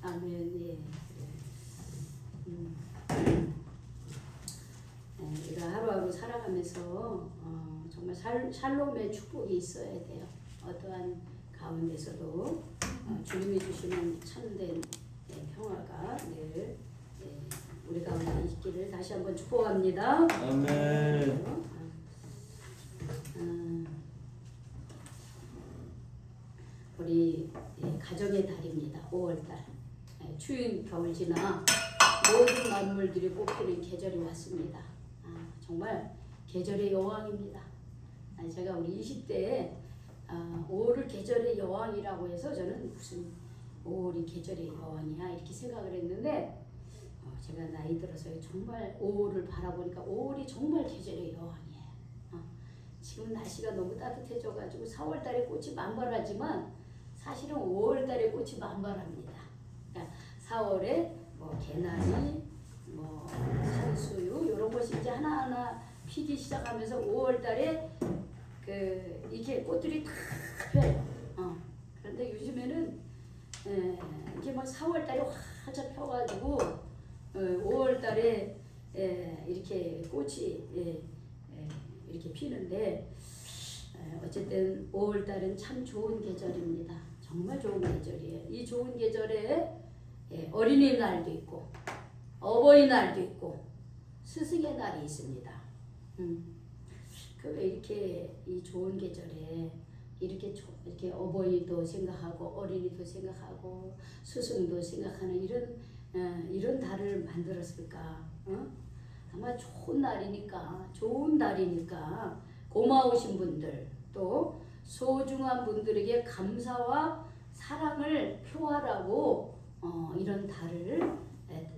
아멘. 예. 우리가 하루하루 살아가면서 정말 샬롬의 축복이 있어야 돼요. 어떠한 가운데서도 주님이 주시는 참된 평화가 늘 우리 가운데 있기를 다시 한번 축복합니다. 아멘. 우리 가정의 달입니다. 5월달. 추운 겨울 지나 모든 만물들이 꽃피는 계절이 왔습니다. 정말 계절의 여왕입니다. 제가 우리 20대에 5월을 계절의 여왕이라고 해서 저는 무슨 5월이 계절의 여왕이야 이렇게 생각을 했는데 제가 나이 들어서 정말 5월을 바라보니까 5월이 정말 계절의 여왕이에요. 지금 날씨가 너무 따뜻해져가지고 4월달에 꽃이 만발하지만 사실은 5월달에 꽃이 만발합니다. 그러니까 4월에 뭐 개나리, 뭐 산수유 이런 것이 이제 하나하나 피기 시작하면서 5월달에 이렇게 꽃들이 다 펴요. 그런데 요즘에는 이게 막 4월달에 활짝 펴가지고 5월달에 이렇게 꽃이 이렇게 피는데 어쨌든 5월달은 참 좋은 계절입니다. 정말 좋은 계절이에요. 이 좋은 계절에 어린이날도 있고 어버이날도 있고 스승의 날이 있습니다. 왜 이렇게 이 좋은 계절에 이렇게 어버이도 생각하고 어린이도 생각하고 스승도 생각하는 이런 달을 만들었을까? 정말 좋은 날이니까 고마우신 분들 또 소중한 분들에게 감사와 사랑을 표하라고 이런 달을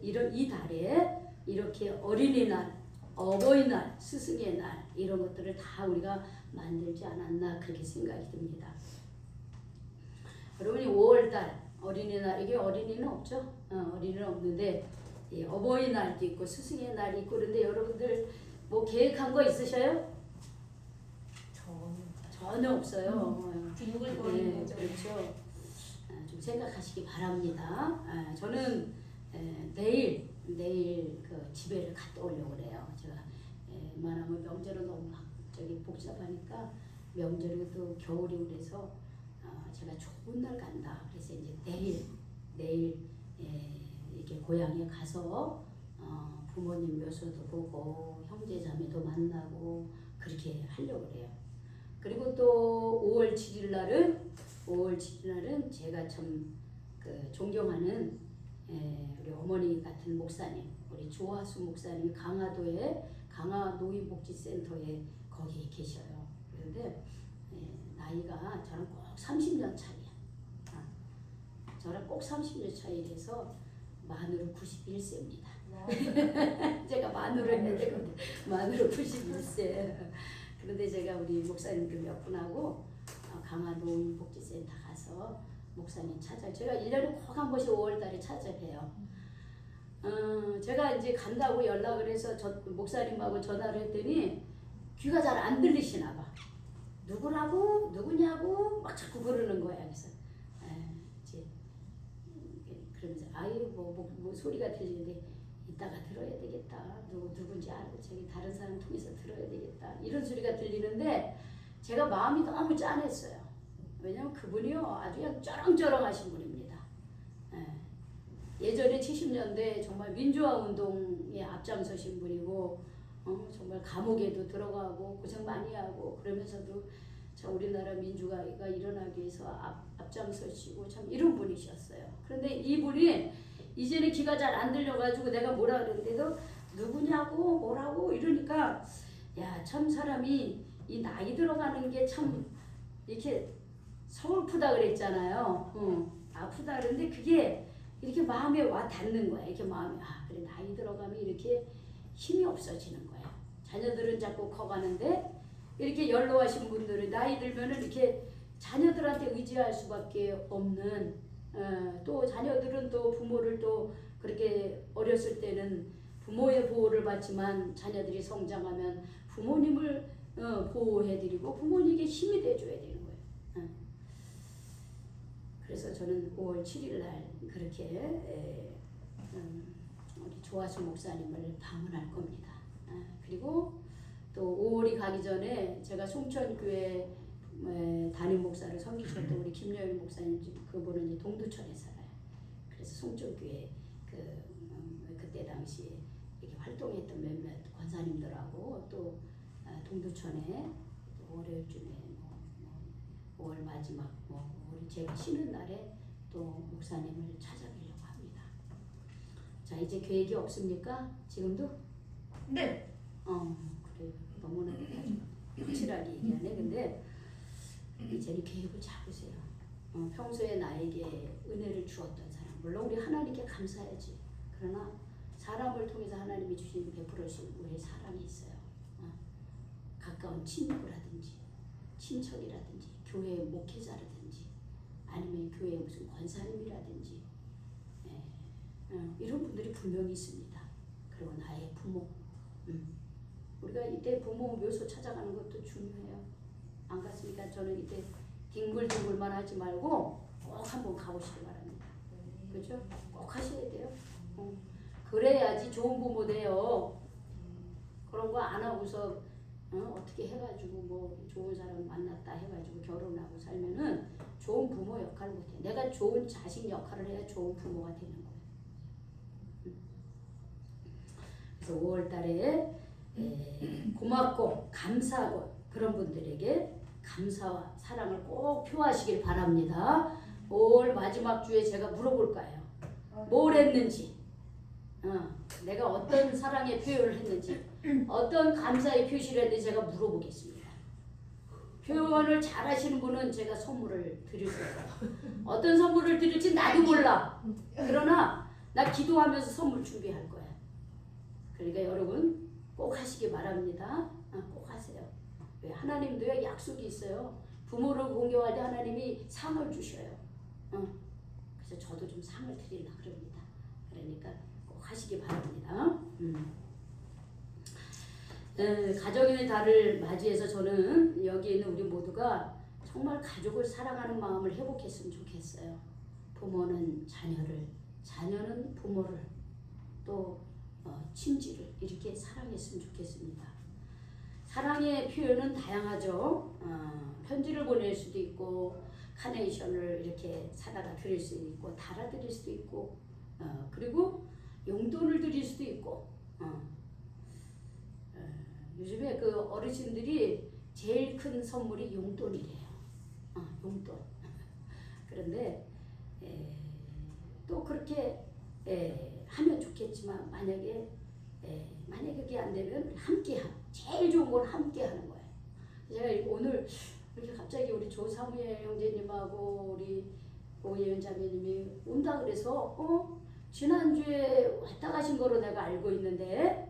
이 달에 이렇게 어린이날, 어버이날, 스승의 날 이런 것들을 다 우리가 만들지 않았나 그렇게 생각이 듭니다. 여러분이 5월달 어린이날 이게 어린이는 없죠? 어린이는 없는데 어버이날도 있고 스승의 날이 있고 그런데 여러분들 뭐 계획한 거 있으셔요? 전혀 없어요. 뒹굴거리는 거죠. 그렇죠. 좀 생각하시기 바랍니다. 저는 내일 그 집에를 갔다 오려고 그래요. 제가 웬만하면 명절은 너무 복잡하니까 명절이 또 겨울이 그래서 제가 좋은 날 간다. 그래서 이제 내일 이렇게 고향에 가서 부모님 묘소도 보고 형제자매도 만나고 그렇게 하려고 그래요. 그리고 또 5월 7일 날은 제가 참 존경하는 우리 어머니 같은 목사님, 우리 조화수 목사님이 강화도에 강화노인복지센터에 거기 계셔요. 그런데 나이가 저랑 꼭 30년 차이야. 저랑 꼭 30년 차이라서 만으로 91세입니다. 제가 만으로 해야 되거든. 만으로 91세. 그런데 제가 우리 목사님들 몇 분하고 강화노인복지센터 가서 목사님 제가 1년에 꼭 한 번씩 5월달에 찾아봬요. 제가 이제 간다고 연락을 해서 목사님하고 전화를 했더니 귀가 잘 안 들리시나 봐. 누구냐고 막 자꾸 부르는 거야. 그래서 이제 그러면서 뭐 소리가 들리는데 이따가 들어야 되겠다. 누군지 알고 저기 다른 사람 통해서 들어야 되겠다. 이런 소리가 들리는데 제가 마음이 너무 짠했어요. 왜냐면 그분이요 아주 그냥 쩌렁쩌렁하신 분입니다. 예전에 70년대 정말 민주화 운동에 앞장서신 분이고 정말 감옥에도 들어가고 고생 많이 하고 그러면서도 우리나라 민주화가 일어나기 위해서 앞장서시고 참 이런 분이셨어요. 그런데 이분이 이제는 귀가 잘 안 들려가지고 내가 뭐라 그랬는데도 누구냐고 뭐라고 이러니까 야 참 사람이 이 나이 들어가는 게 참 이렇게 서글프다 그랬잖아요. 아프다 그랬는데 그게 이렇게 마음에 와 닿는 거야. 이렇게 마음에 그래 나이 들어가면 이렇게 힘이 없어지는 거야. 자녀들은 자꾸 커가는데 이렇게 연로하신 분들은 나이 들면은 이렇게 자녀들한테 의지할 수밖에 없는 또 자녀들은 또 부모를 또 그렇게 어렸을 때는 부모의 보호를 받지만 자녀들이 성장하면 부모님을 보호해드리고 부모님에게 힘이 돼줘야 되는 거예요. 그래서 저는 5월 7일 날 그렇게 우리 조화수 목사님을 방문할 겁니다. 그리고 또 5월이 가기 전에 제가 송천교회 담임 목사를 섬기셨던 우리 김여일 목사님, 그분은 이제 동두천에 살아요. 그래서 송천교회 그때 당시에 이렇게 활동했던 몇몇 권사님들하고 또 동두천에 월요일쯤에 5월 마지막 우리 제가 쉬는 날에 또 목사님을 찾아뵈려고 합니다. 자, 이제 계획이 없습니까? 지금도? 네. 그래, 너무나 확실하게 얘기하네. 근데 이제는 계획을 잡으세요. 평소에 나에게 은혜를 주었던 사람, 물론 우리 하나님께 감사해야지. 그러나 사람을 통해서 하나님이 주신 베풀어주신 우리의 사랑이 있어요. 가까운 친구라든지 친척이라든지 교회 목회자라든지 아니면 교회 무슨 권사님이라든지 이런 분들이 분명히 있습니다. 그리고 나의 부모, 우리가 이때 부모 묘소 찾아가는 것도 중요해요. 안 갔습니까? 저는 이때 뒹굴뒹굴만 하지 말고 꼭 한번 가보시기 바랍니다. 그렇죠? 꼭 하셔야 돼요. 그래야지 좋은 부모 돼요. 그런 거 안 하고서 어떻게 해가지고 뭐 좋은 사람 만났다 해가지고 결혼하고 살면은 좋은 부모 역할을 못해. 내가 좋은 자식 역할을 해야 좋은 부모가 되는 거예요. 그래서 5월달에 고맙고 감사하고 그런 분들에게 감사와 사랑을 꼭 표하시길 바랍니다. 5월 마지막 주에 제가 물어볼 거예요. 뭘 했는지, 내가 어떤 사랑의 표현을 했는지, 어떤 감사의 표시를 했는지 제가 물어보겠습니다. 표현을 잘 하시는 분은 제가 선물을 드릴 거예요. 어떤 선물을 드릴지 나도 몰라. 그러나 나 기도하면서 선물 준비할 거야. 그러니까 여러분 꼭 하시기 바랍니다. 꼭 하세요. 왜? 하나님도요 약속이 있어요. 부모를 공경할 때 하나님이 상을 주셔요. 그래서 저도 좀 상을 드리려고 그럽니다. 그러니까 꼭 하시기 바랍니다. 가정의 달을 맞이해서 저는 여기 있는 우리 모두가 정말 가족을 사랑하는 마음을 회복했으면 좋겠어요. 부모는 자녀를, 자녀는 부모를, 또 친지를 이렇게 사랑했으면 좋겠습니다. 사랑의 표현은 다양하죠. 편지를 보낼 수도 있고 카네이션을 이렇게 사다가 드릴 수도 있고 달아 드릴 수도 있고 그리고 용돈을 드릴 수도 있고 요즘에 그 어르신들이 제일 큰 선물이 용돈이래요. 용돈. 그런데 또 그렇게 하면 좋겠지만 만약에 그게 안 되면 함께함. 제일 좋은 건 함께하는 거예요. 제가 오늘 이렇게 갑자기 우리 조사무엘 형제님하고 우리 오예은 자매님이 온다 그래서 지난주에 왔다 가신 거로 내가 알고 있는데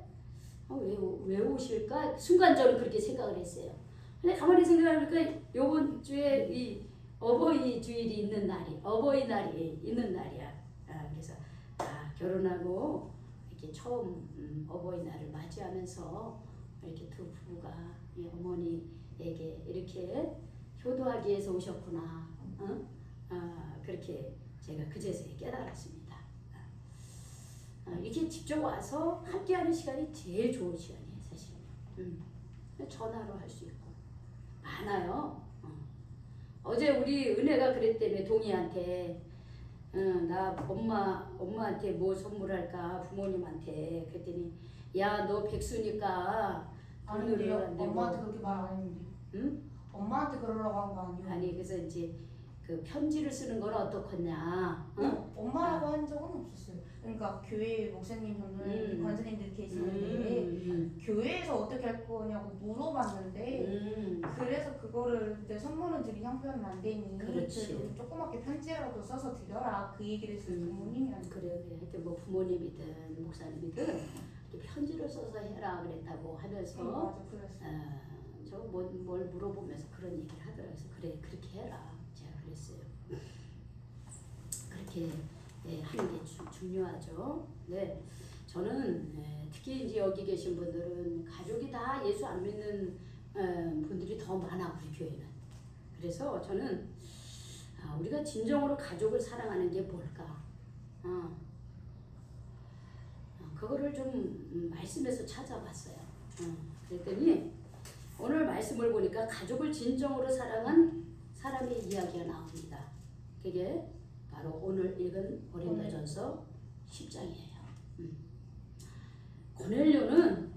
왜 오실까? 순간 저는 그렇게 생각을 했어요. 근데 가만히 생각해보니까 요번 주에 이 어버이 주일이 있는 날이 어버이날이 있는 날이야. 그래서 결혼하고 이렇게 처음 어버이날을 맞이하면서 이렇게 두 부부가 이 어머니에게 이렇게 효도하기 위해서 오셨구나. 그렇게 제가 그제서야 깨달았습니다. 이렇게 직접 와서 함께하는 시간이 제일 좋은 시간이에요, 사실. 전화로 할 수 있고 많아요. 어제 우리 은혜가 그랬다며 동희한테 나 엄마한테 뭐 선물할까 부모님한테 그랬더니 야 너 백수니까 아닌데요. 엄마한테 그렇게 말 안 했는데. 응? 엄마한테 그러려고 한 거 아니에요? 아니 그래서 이제 그 편지를 쓰는 건 어떻겠냐? 엄마라고 한 적은 없었어요. 그러니까 교회 목사님 분들 권사님들 계시는데 교회에서 어떻게 할 거냐고 물어봤는데 그래서 그거를 내 선물은 드린 형편은 안 되니 그렇지. 조그맣게 편지라도 써서 드려라 그 얘기를 했어요. 부모님이랑. 그래 하여튼 뭐 부모님이든 목사님이든 이렇게 편지를 써서 해라 그랬다고 하면서 맞아 그랬어요. 저 뭘 물어보면서 그런 얘기를 하더라고요. 그래서 그래 그렇게 해라 제가 그랬어요. 그렇게 하는 게 중요하죠. 네, 저는 특히 이제 여기 계신 분들은 가족이 다 예수 안 믿는 분들이 더 많아 우리 교회는. 그래서 저는 우리가 진정으로 가족을 사랑하는 게 뭘까? 그거를 좀 말씀에서 찾아봤어요. 그랬더니 오늘 말씀을 보니까 가족을 진정으로 사랑한 사람의 이야기가 나옵니다. 그게 바로 오늘 읽은 고린도전서 10장이에요. 고넬료는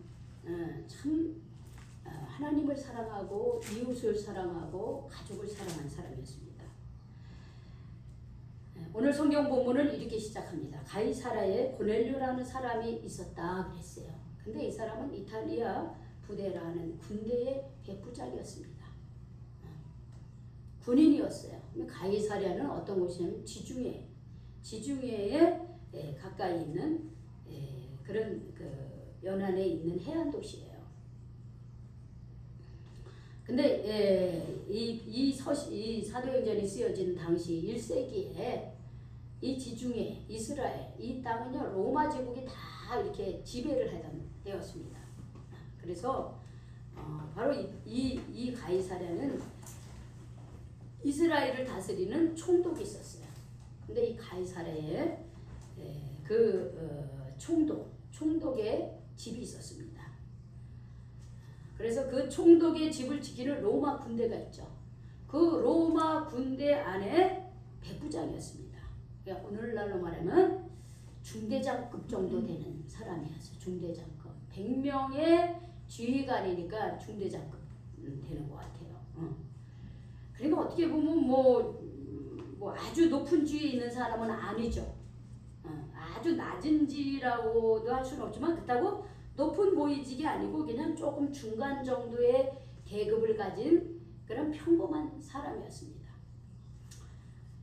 참 하나님을 사랑하고 이웃을 사랑하고 가족을 사랑한 사람이었습니다. 오늘 성경 본문을 이렇게 시작합니다. 가이사라에 고넬료라는 사람이 있었다 그랬어요. 근데 이 사람은 이탈리아 부대라는 군대의 백부장이었습니다. 군인이었어요. 가이사라는 어떤 곳이냐면 지중해에 가까이 있는 그런 그 연안에 있는 해안 도시예요. 근데 이 사도행전이 쓰여진 당시 1세기에 이 지중해 이스라엘 이 땅은요 로마 제국이 다 이렇게 지배를 하던 때였습니다. 그래서 바로 이 가이사랴는 이스라엘을 다스리는 총독이 있었어요. 근데 이 가이사랴에 총독의 집이 있었습니다. 그래서 그 총독의 집을 지키는 로마 군대가 있죠. 그 로마 군대 안에 백부장이었습니다. 그러니까 오늘날로 말하면 중대장급 정도 되는 사람이었어요. 중대장급. 100명의 지휘관이니까 중대장급 되는 것 같아요. 그러니까 어떻게 보면 뭐 아주 높은 지위에 있는 사람은 아니죠. 아주 낮은 지위라고도 할 수는 없지만 그렇다고 높은 고위직이 아니고 그냥 조금 중간 정도의 계급을 가진 그런 평범한 사람이었습니다.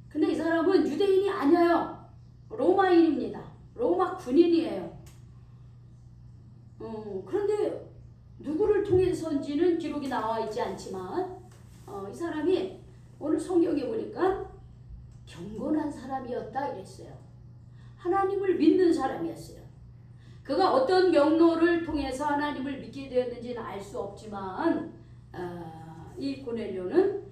근데 이 사람은 유대인이 아니에요. 로마인입니다. 로마 군인이에요. 그런데 누구를 통해서인지는 기록이 나와 있지 않지만 이 사람이 오늘 성경에 보니까 경건한 사람이었다 이랬어요. 하나님을 믿는 사람이었어요. 그가 어떤 경로를 통해서 하나님을 믿게 되었는지는 알 수 없지만 이 고넬료는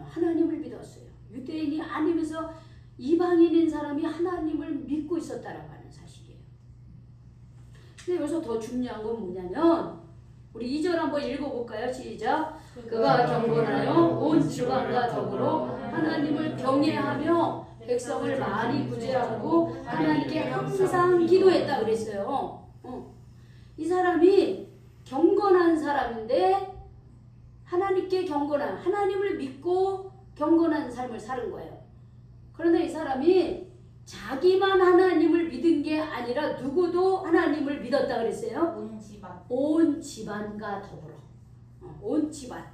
하나님을 믿었어요. 유대인이 아니면서 이방인인 사람이 하나님을 믿고 있었다라고 하는 사실이에요. 근데 여기서 더 중요한 건 뭐냐면 우리 2절 한번 읽어볼까요? 시작. 그가 경건하여 온 지방과 더불어 하나님을 경외하며 백성을 많이 구제하고 하나님께 항상 기도했다 그랬어요. 이 사람이 경건한 사람인데 하나님께 경건한 하나님을 믿고 경건한 삶을 사는 거예요. 그런데 이 사람이 자기만 하나님을 믿은 게 아니라 누구도 하나님을 믿었다 그랬어요. 온 집안과 더불어. 온 집안.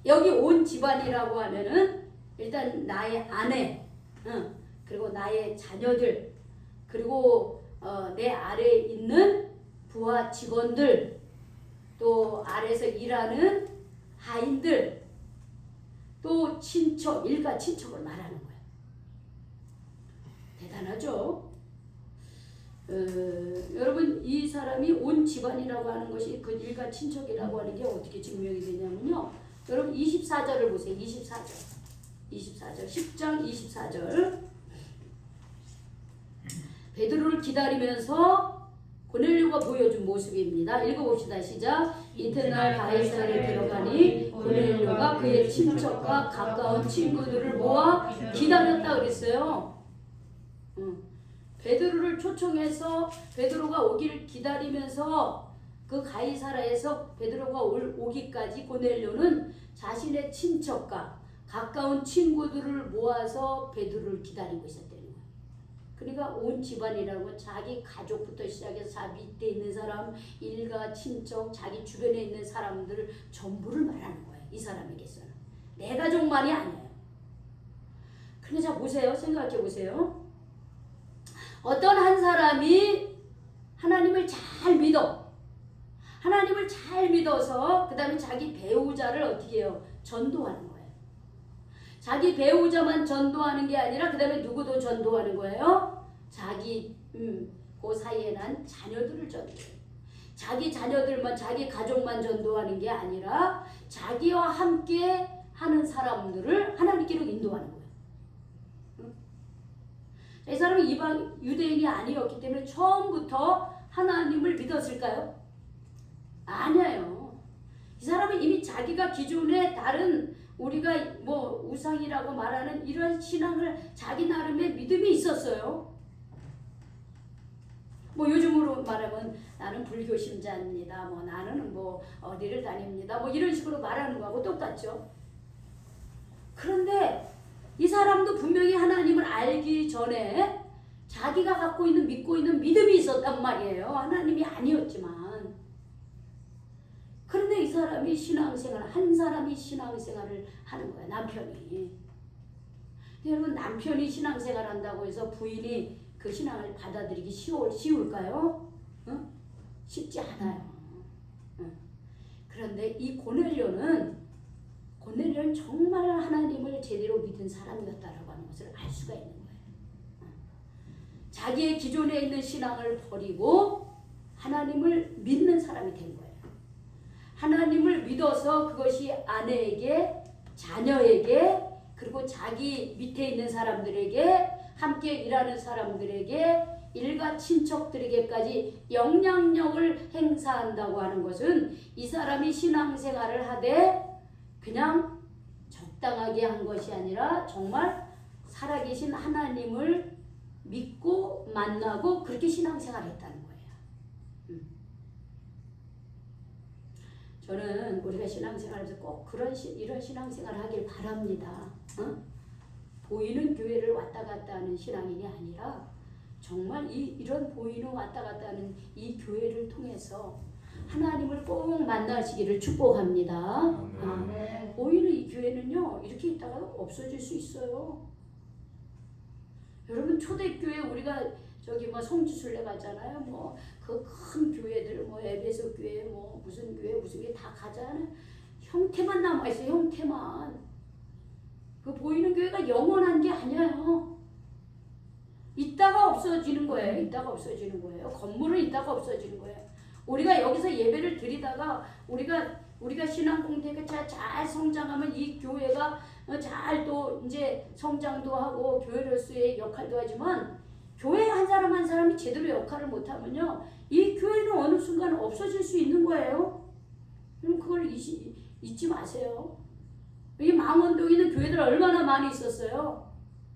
여기 온 집안이라고 하면은 일단 나의 아내 그리고 나의 자녀들 그리고 내 아래에 있는 부하 직원들 또 아래에서 일하는 하인들 또 친척 일가 친척을 말하는 거예요. 대단하죠? 여러분 이 사람이 온 집안이라고 하는 것이 그 일가 친척이라고 하는 게 어떻게 증명이 되냐면요. 여러분 24절을 보세요. 24절 10장 24절 베드로를 기다리면서 고넬료가 보여준 모습입니다. 읽어봅시다. 시작. 이튿날 가이사랴에 들어가니 고넬료가 그의 친척과 가까운 친구들을 모아 기다렸다 그랬어요. 베드로를 초청해서 베드로가 오기를 기다리면서 그 가이사랴에서 베드로가 오기까지 고넬료는 자신의 친척과 가까운 친구들을 모아서 베드로를 기다리고 있었다는 거예요. 그러니까 온 집안이라고 자기 가족부터 시작해서 자기 밑에 있는 사람, 일가, 친척, 자기 주변에 있는 사람들을 전부를 말하는 거예요. 이 사람에게서는. 내 가족만이 아니에요. 근데 자 보세요. 생각해 보세요. 어떤 한 사람이 하나님을 잘 믿어. 하나님을 잘 믿어서 그 다음에 자기 배우자를 어떻게 해요? 전도하는 거예요. 자기 배우자만 전도하는 게 아니라 그 다음에 누구도 전도하는 거예요? 자기 그 사이에 난 자녀들을 전도해요. 자기 자녀들만 자기 가족만 전도하는 게 아니라 자기와 함께 하는 사람들을 하나님께로 인도하는 거예요. 이 사람은 이방 유대인이 아니었기 때문에 처음부터 하나님을 믿었을까요? 아니에요. 이 사람은 이미 자기가 기존에 다른 우리가 뭐 우상이라고 말하는 이런 신앙을 자기 나름의 믿음이 있었어요. 뭐 요즘으로 말하면 나는 불교 신자입니다. 뭐 나는 뭐 어디를 다닙니다. 뭐 이런 식으로 말하는 거하고 똑같죠. 그런데 이 사람도 분명히 하나님을 알기 전에 자기가 갖고 있는 믿고 있는 믿음이 있었단 말이에요. 하나님이 아니었지만. 그런데 이 사람이 신앙생활, 한 사람이 신앙생활을 하는 거야. 남편이. 여러분 남편이 신앙생활 한다고 해서 부인이 그 신앙을 받아들이기 쉬울까요? 어? 쉽지 않아요. 그런데 이 고넬료는 정말 하나님을 제대로 믿은 사람이었다라고 하는 것을 알 수가 있는 거예요. 자기의 기존에 있는 신앙을 버리고 하나님을 믿는 사람이 된 거예요. 하나님을 믿어서 그것이 아내에게, 자녀에게, 그리고 자기 밑에 있는 사람들에게, 함께 일하는 사람들에게, 일가 친척들에게까지 영향력을 행사한다고 하는 것은 이 사람이 신앙생활을 하되 그냥 적당하게 한 것이 아니라 정말 살아계신 하나님을 믿고 만나고 그렇게 신앙생활을 했다는 거예요. 저는 우리가 신앙생활에서 꼭 이런 신앙생활을 하길 바랍니다. 보이는 교회를 왔다 갔다 하는 신앙인이 아니라 정말 이런 보이는 왔다 갔다 하는 이 교회를 통해서 하나님을 꼭 만나시기를 축복합니다. 보이는 이 교회는요 이렇게 있다가 없어질 수 있어요. 여러분 초대교회 우리가 저기 뭐 성지순례 가잖아요. 뭐 그 큰 교회들 뭐 에베소 교회 뭐 무슨 교회 다 가잖아요. 형태만 남아 있어요. 형태만. 그 보이는 교회가 영원한 게 아니에요. 있다가 없어지는 거예요. 건물은 있다가 없어지는 거예요. 우리가 여기서 예배를 드리다가 우리가 신앙 공동체가 잘 성장하면 이 교회가 잘 또 이제 성장도 하고 교회로서의 역할도 하지만 교회 한 사람 한 사람이 제대로 역할을 못하면요 이 교회는 어느 순간 없어질 수 있는 거예요. 그럼 그걸 잊지 마세요. 이 망원동에 있는 교회들 얼마나 많이 있었어요.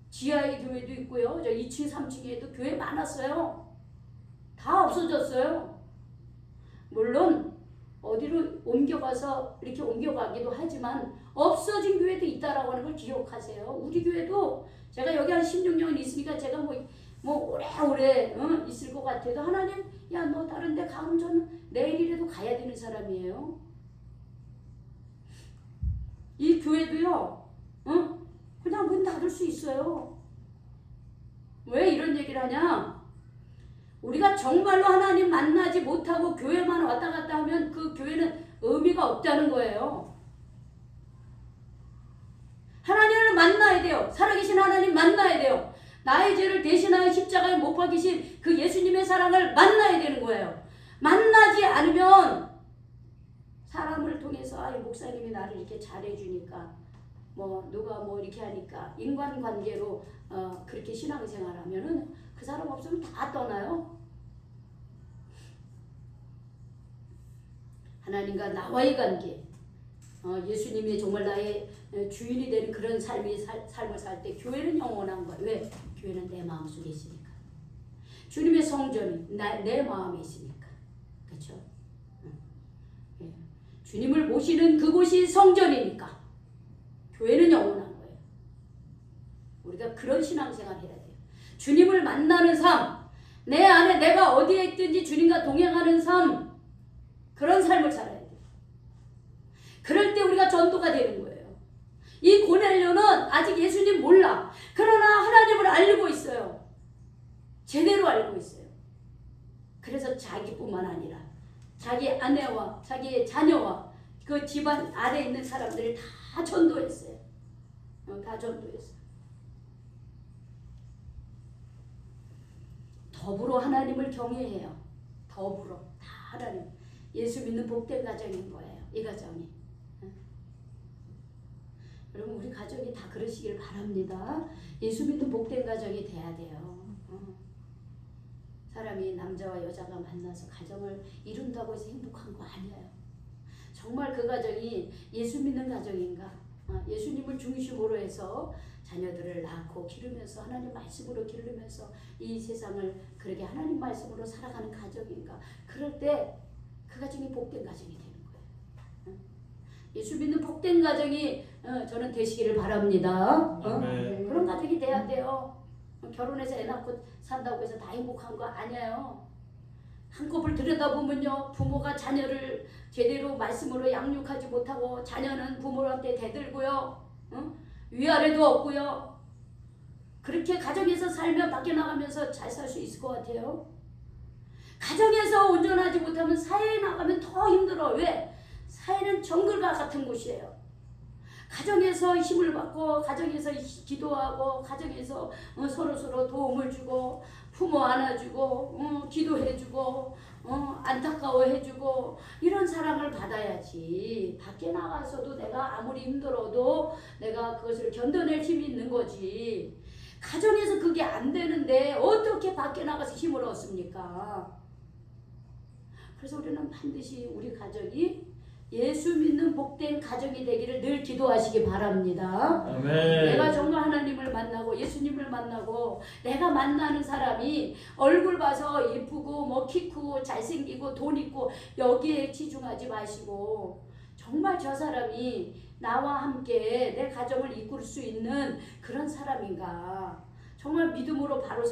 지하의 교회도 있고요. 저 2층 3층에도 교회 많았어요. 다 없어졌어요. 물론 어디로 옮겨가서 이렇게 옮겨가기도 하지만 없어진 교회도 있다라고 하는 걸 기억하세요. 우리 교회도 제가 여기 한 16년 있으니까 제가 뭐 오래오래 있을 것 같아도 하나님 야 너 다른 데 가면 저는 내일이라도 가야 되는 사람이에요. 이 교회도요 그냥 문 닫을 수 있어요. 왜 이런 얘기를 하냐? 우리가 정말로 하나님 만나지 못하고 교회만 왔다 갔다 하면 그 교회는 의미가 없다는 거예요. 하나님을 만나야 돼요. 살아계신 하나님 만나야 돼요. 나의 죄를 대신하여 십자가에 못 박히신 그 예수님의 사랑을 만나야 되는 거예요. 만나지 않으면 사람을 통해서 목사님이 나를 이렇게 잘해주니까 뭐 누가 뭐 이렇게 하니까 인간관계로 그렇게 신앙생활하면은 그 사람 없으면 다 떠나요. 하나님과 나와의 관계, 예수님이 정말 나의 주인이 되는 그런 삶을 살 때 교회는 영원한 거예요. 왜? 교회는 내 마음속에 있으니까. 주님의 성전이 내 마음에 있으니까. 그렇죠? 주님을 모시는 그곳이 성전이니까. 교회는 영원한 거예요. 우리가 그런 신앙생활 해야 돼요. 주님을 만나는 삶, 내 안에 내가 어디에 있든지 주님과 동행하는 삶, 그런 삶을 살아야 돼요. 그럴 때 우리가 전도가 되는 거예요. 이 고넬료는 아직 예수님 몰라. 그러나 하나님을 알고 있어요. 제대로 알고 있어요. 그래서 자기뿐만 아니라 자기 아내와 자기의 자녀와 그 집안 아래에 있는 사람들을 다 전도했어요. 다 전도했어요. 더불어 하나님을 경외해요. 더불어 다 하나님. 예수 믿는 복된 가정인 거예요. 이 가정이. 여러분 우리 가정이 다 그러시길 바랍니다. 예수 믿는 복된 가정이 돼야 돼요. 사람이 남자와 여자가 만나서 가정을 이룬다고 해서 행복한 거 아니에요. 정말 그 가정이 예수 믿는 가정인가? 예수님을 중심으로 해서 자녀들을 낳고 기르면서 하나님 말씀으로 기르면서 이 세상을 그렇게 하나님 말씀으로 살아가는 가정인가? 그럴 때 그 가정이 복된 가정이 되는 거예요. 예수 믿는 복된 가정이 저는 되시기를 바랍니다. 그런 가정이 돼야 돼요. 결혼해서 애 낳고 산다고 해서 다 행복한 거 아니에요. 한꺼풀 들여다보면요, 부모가 자녀를 제대로 말씀으로 양육하지 못하고 자녀는 부모한테 대들고요, 위아래도 없고요. 그렇게 가정에서 살면 밖에 나가면서 잘 살 수 있을 것 같아요. 가정에서 온전하지 못하면 사회에 나가면 더 힘들어. 왜? 사회는 정글과 같은 곳이에요. 가정에서 힘을 받고 가정에서 기도하고 가정에서 서로 도움을 주고 부모 안아주고 기도해주고 안타까워해주고 이런 사랑을 받아야지. 밖에 나가서도 내가 아무리 힘들어도 내가 그것을 견뎌낼 힘이 있는 거지. 가정에서 그게 안 되는데 어떻게 밖에 나가서 힘을 얻습니까? 그래서 우리는 반드시 우리 가정이 예수 믿는 복된 가정이 되기를 늘 기도하시기 바랍니다. 아멘. 내가 정말 하나님을 만나고 예수님을 만나고 내가 만나는 사람이 얼굴 봐서 예쁘고 뭐 키 크고 잘생기고 돈 있고 여기에 치중하지 마시고 정말 저 사람이 나와 함께 내 가정을 이끌 수 있는 그런 사람인가. 정말 믿음으로 바로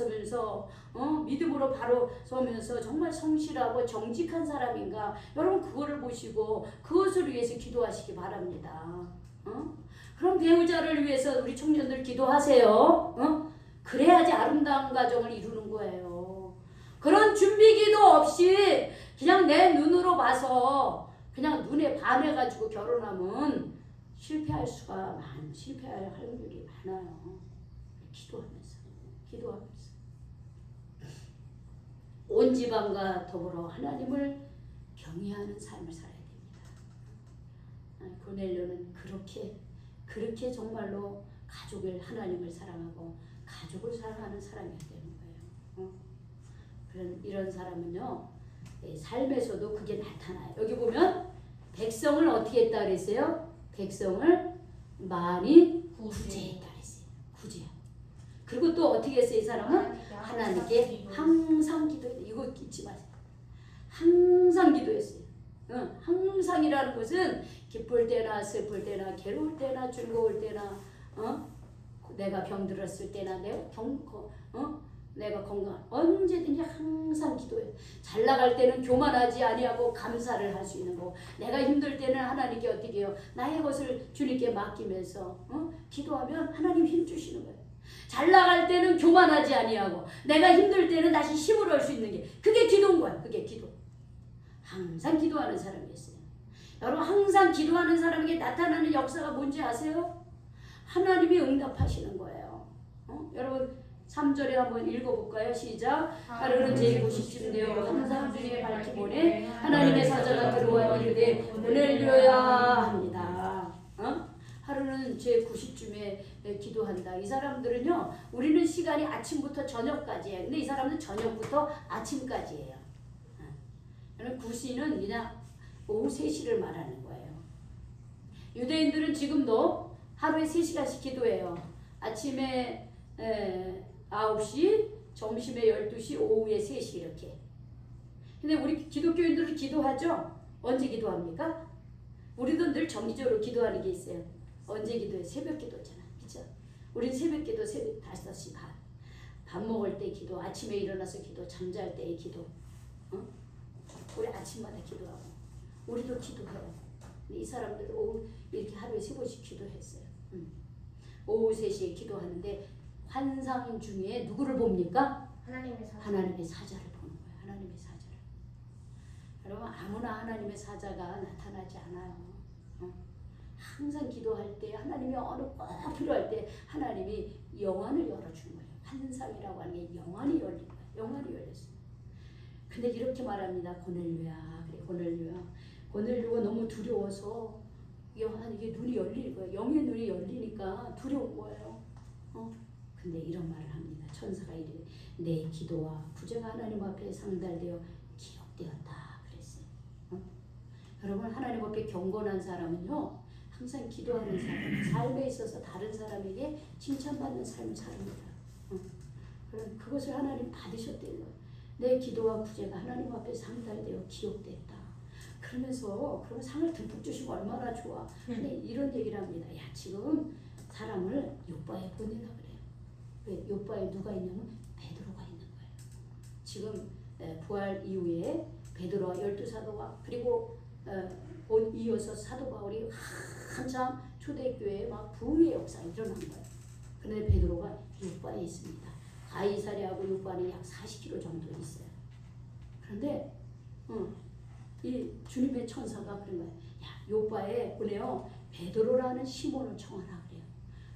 서면서 정말 성실하고 정직한 사람인가. 여러분 그거를 보시고 그것을 위해서 기도하시기 바랍니다. 그런 배우자를 위해서 우리 청년들 기도하세요. 그래야지 아름다운 가정을 이루는 거예요. 그런 준비기도 없이 그냥 내 눈으로 봐서 그냥 눈에 반해가지고 결혼하면 실패할 확률이 많아요. 기도하면서 온 지방과 더불어 하나님을 경외하는 삶을 살아야 됩니다. 고넬료는 그렇게 정말로 하나님을 사랑하고 가족을 사랑하는 사람이 되는 거예요. 이런 사람은요, 삶에서도 그게 나타나요. 여기 보면 백성을 어떻게 했다 그랬어요? 백성을 많이 구제했다 그랬어요. 구제. 그리고 또 어떻게 했어요? 이 사람은 하나님께 항상 기도했다. 이거 잊지 마세요. 항상 기도했어요. 항상이라는 것은 기쁠 때나 슬플 때나 괴로울 때나 즐거울 때나 내가 병들었을 때나 내가 건강 언제든지 항상 기도해. 잘 나갈 때는 교만하지 아니하고 감사를 할 수 있는 거고, 내가 힘들 때는 하나님께 어떻게 해요? 나의 것을 주님께 맡기면서 기도하면 하나님 힘 주시는 거예요. 잘 나갈 때는 교만하지 아니하고 내가 힘들 때는 다시 힘을 얻을 수 있는 게 그게 기도인 거야. 그게 기도. 항상 기도하는 사람이었어요. 여러분 항상 기도하는 사람에게 나타나는 역사가 뭔지 아세요? 하나님이 응답하시는 거예요. 여러분 3절에 한번 읽어볼까요? 시작. 하루는 제90쯤 되어 항상 주님의 밝히보내 하나님의 사자가 들어와 이르되 고넬료야 합니다. 하루는 제90쯤에 기도한다. 이 사람들은요, 우리는 시간이 아침부터 저녁까지예요. 근데 이 사람은 저녁부터 아침까지예요. 9시는 그냥 오후 3시를 말하는 거예요. 유대인들은 지금도 하루에 3시간씩 기도해요. 아침에 9시, 점심에 12시, 오후에 3시 이렇게. 근데 우리 기독교인들은 기도하죠? 언제 기도합니까? 우리도 늘 정기적으로 기도하는 게 있어요. 언제 기도해? 새벽 기도잖아. 그쵸? 우린 새벽 기도 새벽 5시 반. 밥 먹을 때 기도, 아침에 일어나서 기도, 잠잘 때 기도. 우리 아침마다 기도하고. 우리도 기도해요. 이 사람들 오후 이렇게 하루에 3번씩 기도했어요. 오후 3시에 기도하는데 환상 중에 누구를 봅니까? 하나님의 사자를 보는 거예요. 하나님의 사자를. 여러분 아무나 하나님의 사자가 나타나지 않아요. 항상 기도할 때 하나님이 어느 꼭 필요할 때 하나님이 영안을 열어주는 거예요. 환상이라고 하는 게 영안이 열린 거예요. 영안이 열렸어요. 근데 이렇게 말합니다. 고넬료야. 그래 고넬료가 너무 두려워서 이게 눈이 열리는 거예요. 영의 눈이 열리니까 두려운 거예요. 근데 이런 말을 합니다. 천사가 이르되 내 기도와 부제가 하나님 앞에 상달되어 기억되었다 그랬어요. 여러분 하나님 앞에 경건한 사람은요 항상 기도하는 사람, 삶에 있어서 다른 사람에게 칭찬받는 삶을 삽니다. 그럼 그것을 하나님 받으셨대요. 내 기도와 부제가 하나님 앞에 상달되어 기억됐다. 그러면서 그런 상을 듬뿍 주시고 얼마나 좋아. 근데 이런 얘기를 합니다. 야 지금 사람을 요바에 보내라 그래요. 왜? 요바에 누가 있냐면 베드로가 있는 거예요. 지금 부활 이후에 베드로와 12사도와 그리고 이어서 사도 바울이 한참 초대교회에 막 부흥의 역사가 일어난 거예요. 그런데 베드로가 요바에 있습니다. 가이사랴하고 요바는 약 40km 정도 있어요. 그런데 이 주님의 천사가 그런 거예요. 야 요바에 보내요. 베드로라는 시몬을 청하라 그래요.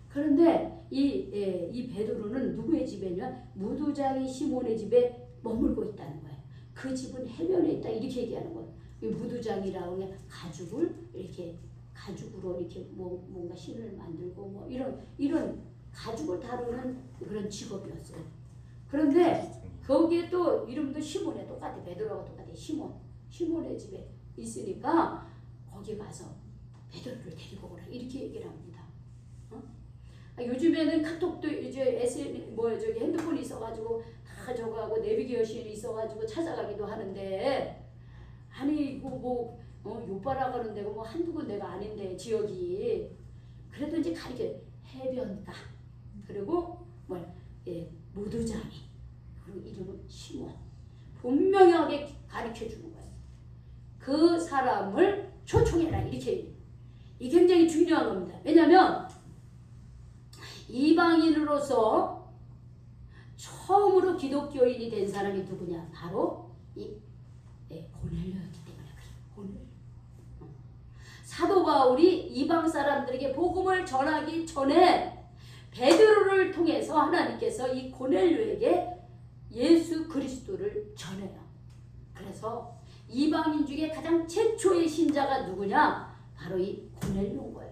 그런데 이 베드로는 누구의 집에냐? 무두장이 시몬의 집에 머물고 있다는 거예요. 그 집은 해변에 있다 이렇게 얘기하는 거예요. 이 무두장이라고 가죽을 이렇게 가죽으로 이렇게 뭔가 신을 만들고 뭐 이런 가죽을 다루는 그런 직업이었어요. 그런데 거기에 또 이름도 시몬에 똑같아. 베드로가 똑같아. 시몬의 집에 있으니까 거기 가서 베드로를 데리고 오라 이렇게 얘기를 합니다. 요즘에는 카톡도 이제 핸드폰이 있어가지고 다 저거하고 내비게이션이 있어가지고 찾아가기도 하는데 아니 이거 요바라 가는 데가 뭐 한두 군데가 아닌데 지역이 그래도 이제 가리켜 해변가 그리고 무두장이 그리고 이름은 시몬 분명하게 가르쳐 주는 거예요. 그 사람을 초청해라 이렇게. 이 굉장히 중요한 겁니다. 왜냐하면 이방인으로서 처음으로 기독교인이 된 사람이 누구냐? 바로 이 고넬료였기 때문에 그래요. 고넬료. 사도 바울이 이방 사람들에게 복음을 전하기 전에 베드로를 통해서 하나님께서 이 고넬료에게 예수 그리스도를 전해요. 그래서 이방인 중에 가장 최초의 신자가 누구냐? 바로 이 고넬료인 거예요.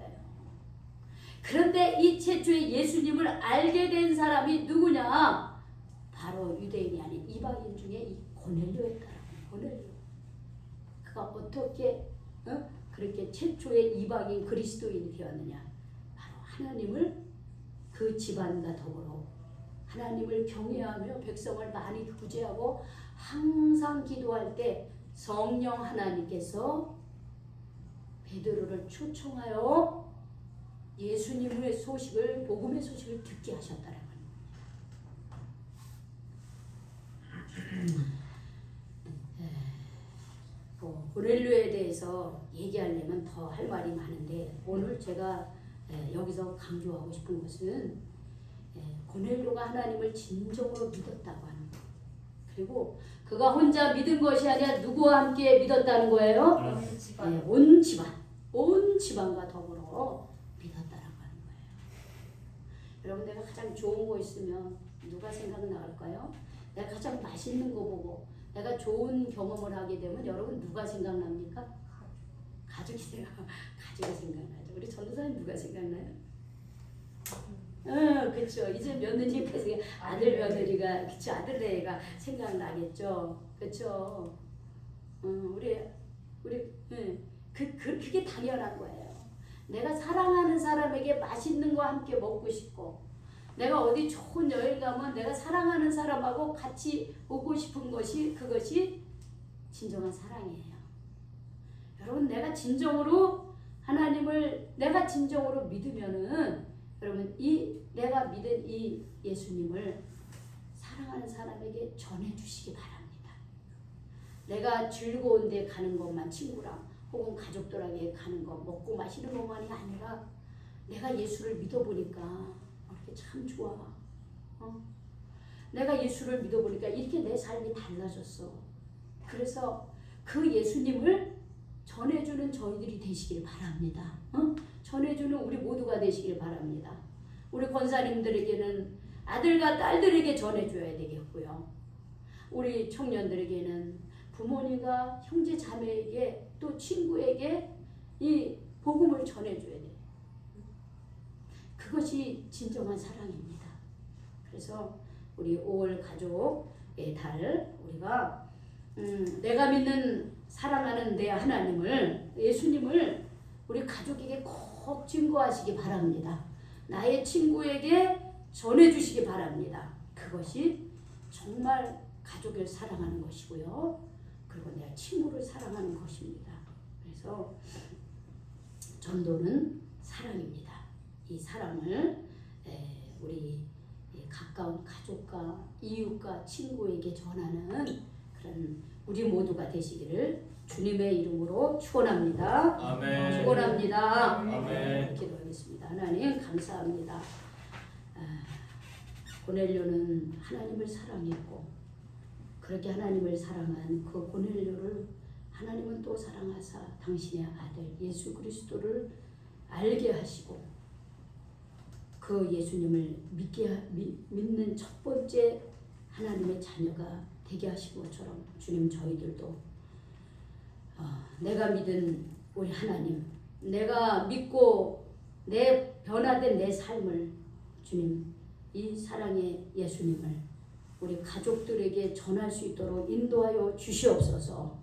그런데 이 최초의 예수님을 알게 된 사람이 누구냐? 바로 유대인이 아닌 이방인 중에 이 고넬료였더라고요. 고넬료. 그가 어떻게 그렇게 최초의 이방인 그리스도인이 되었느냐? 바로 하나님을 그 집안과 더불어 하나님을 경외하며 백성을 많이 구제하고 항상 기도할 때 성령 하나님께서 베드로를 초청하여 예수님의 소식을 복음의 소식을 듣게 하셨다는 거예요. 고넬료에 대해서 얘기하려면 더 할 말이 많은데 오늘 제가 여기서 강조하고 싶은 것은 고넬료가 하나님을 진정으로 믿었다고 하는 거예요. 그리고 그가 혼자 믿은 것이 아니라 누구와 함께 믿었다는 거예요? 온 집안과 더불어 믿었다라고 하는 거예요. 여러분 내가 가장 좋은 거 있으면 누가 생각날까요? 내가 가장 맛있는 거 보고 내가 좋은 경험을 하게 되면 여러분 누가 생각납니까? 가족이 생각나죠. 우리 전도사님 누가 생각나요? 그렇죠. 이제 며느리가 아들 며느리가 그렇죠. 아들내가 생각나겠죠. 그렇죠. 그게 당연한 거예요. 내가 사랑하는 사람에게 맛있는 거 함께 먹고 싶고, 내가 어디 좋은 여행 가면 내가 사랑하는 사람하고 같이 오고 싶은 그것이 진정한 사랑이에요. 여러분 내가 진정으로 하나님을 내가 진정으로 믿으면은 여러분 내가 믿은 이 예수님을 사랑하는 사람에게 전해주시기 바랍니다. 내가 즐거운 데 가는 것만 친구랑 혹은 가족들에게 가는 것 먹고 마시는 것만이 아니라 내가 예수를 믿어보니까 이렇게 참 좋아. 내가 예수를 믿어보니까 이렇게 내 삶이 달라졌어. 그래서 그 예수님을 전해주는 저희들이 되시길 바랍니다. 전해주는 우리 모두가 되시길 바랍니다. 우리 권사님들에게는 아들과 딸들에게 전해줘야 되겠고요. 우리 청년들에게는 부모님과 형제 자매에게 또 친구에게 이 복음을 전해줘야 돼요. 그것이 진정한 사랑입니다. 그래서 우리 5월 가족의 달 우리가 내가 믿는 사랑하는 내 하나님을 예수님을 우리 가족에게 꼭 증거하시기 바랍니다. 나의 친구에게 전해주시기 바랍니다. 그것이 정말 가족을 사랑하는 것이고요. 그리고 내 친구를 사랑하는 것입니다. 그래서 전도는 사랑입니다. 이 사랑을 우리 가까운 가족과 이웃과 친구에게 전하는 그런 우리 모두가 되시기를 주님의 이름으로 축원합니다. 아멘. 축원합니다. 아멘. 기도하겠습니다. 하나님 감사합니다. 고넬료는 하나님을 사랑했고 그렇게 하나님을 사랑한 그 고넬료를 하나님은 또 사랑하사 당신의 아들 예수 그리스도를 알게 하시고 그 예수님을 믿는 첫 번째 하나님의 자녀가 되게 하신 것처럼 주님 저희들도 내가 믿은 우리 하나님, 내가 믿고 내 변화된 내 삶을 주님 이 사랑의 예수님을 우리 가족들에게 전할 수 있도록 인도하여 주시옵소서.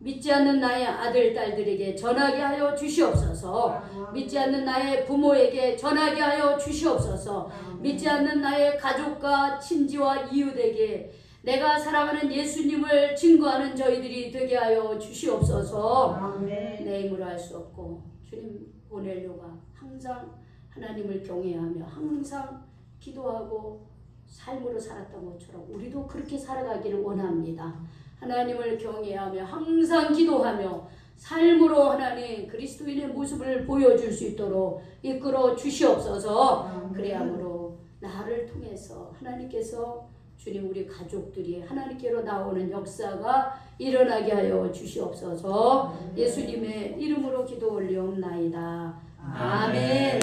믿지 않는 나의 아들, 딸들에게 전하게 하여 주시옵소서. 믿지 않는 나의 부모에게 전하게 하여 주시옵소서. 믿지 않는 나의 가족과 친지와 이웃에게 내가 사랑하는 예수님을 증거하는 저희들이 되게 하여 주시옵소서. 내 힘으로 할 수 없고 주님 고넬료가 항상 하나님을 경외하며 항상 기도하고 삶으로 살았던 것처럼 우리도 그렇게 살아가기를 원합니다. 하나님을 경외하며 항상 기도하며 삶으로 하나님 그리스도인의 모습을 보여줄 수 있도록 이끌어 주시옵소서. 그래야므로 나를 통해서 하나님께서 주님 우리 가족들이 하나님께로 나오는 역사가 일어나게 하여 주시옵소서. 예수님의 이름으로 기도 올리옵나이다. 아멘.